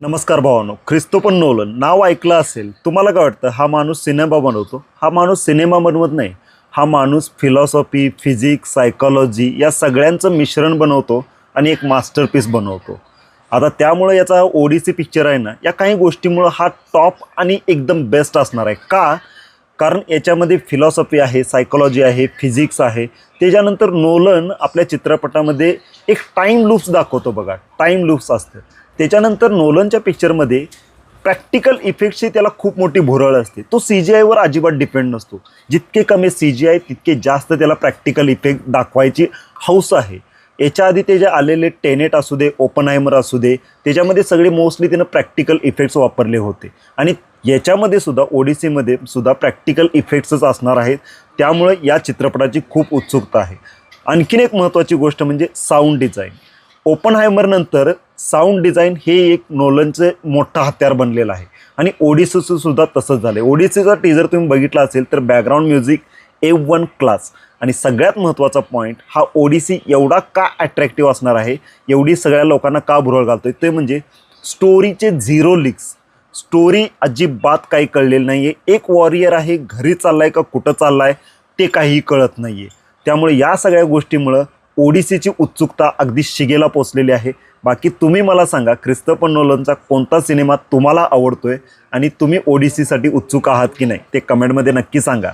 नमस्कार भावांनो, ख्रिस्तोफर नोलन नाव ऐकलं असेल. तुम्हाला काय वाटतं? हा माणूस सिनेमा बनवतो. हा माणूस सिनेमा बनवत नाही. हा माणूस फिलॉसॉफी, फिजिक्स, सायकॉलॉजी या सगळ्यांचं मिश्रण बनवतो आणि एक मास्टरपीस बनवतो. आता त्यामुळे याचा ओडिसी पिक्चर आहे ना, या काही गोष्टीमुळं हा टॉप आणि एकदम बेस्ट असणार आहे. का? कारण याच्यामध्ये फिलॉसॉफी आहे, सायकॉलॉजी आहे, फिजिक्स आहे. त्याच्यानंतर नोलन आपल्या चित्रपटामध्ये एक टाईम लूप्स दाखवतो बघा. टाईम लूप्स असतं. त्याच्यानंतर नोलनच्या पिक्चरमध्ये प्रॅक्टिकल इफेक्ट्सची त्याला खूप मोठी भुरळ असते. तो सी जी आयवर अजिबात डिपेंड नसतो. जितके कमी सी जी आय तितके जास्त त्याला प्रॅक्टिकल इफेक्ट दाखवायची हौस आहे. याच्या आधी ते जे आलेले टेनेट असू दे, ओपनहायमर असू दे, त्याच्यामध्ये सगळे मोस्टली त्यानं प्रॅक्टिकल इफेक्ट्स वापरले होते. आणि याच्यामध्ये सुद्धा ओडिसीमध्ये सुद्धा प्रॅक्टिकल इफेक्ट्सच असणार आहेत. त्यामुळे या चित्रपटाची खूप उत्सुकता आहे. आणखीन एक महत्त्वाची गोष्ट म्हणजे साऊंड डिझाईन. ओपनहायमरनंतर साऊंड डिझाईन हे एक नोलनचं मोठं हत्यार बनलेलं आहे. आणि ओडिसीचं सुद्धा तसंच झालं आहे. ओडिसीचा टीजर तुम्ही बघितला असेल तर बॅकग्राऊंड म्युझिक A1 क्लास. आणि सगळ्यात महत्त्वाचा पॉईंट, हा ओडिसी एवढा का अट्रॅक्टिव्ह असणार आहे, एवढी सगळ्या लोकांना का भुरळ घालतोय, ते म्हणजे स्टोरीचे झिरो लिक्स. स्टोरी अजिबात काही कळलेलं नाही आहे. एक वॉरियर आहे, घरी चालला आहे का कुठं चालला आहे ते काहीही कळत नाही आहे. त्यामुळे या सगळ्या गोष्टीमुळं ओडिसीची उत्सुकता अगदी शिगेला पोचलेली आहे. बाकी तुम्ही मला सांगा, ख्रिस्तोफर नोलनचा कोणता सिनेमा तुम्हाला आवडतोय आणि तुम्ही ओडिसीसाठी उत्सुक आहात की नाही ते कमेंटमध्ये नक्की सांगा.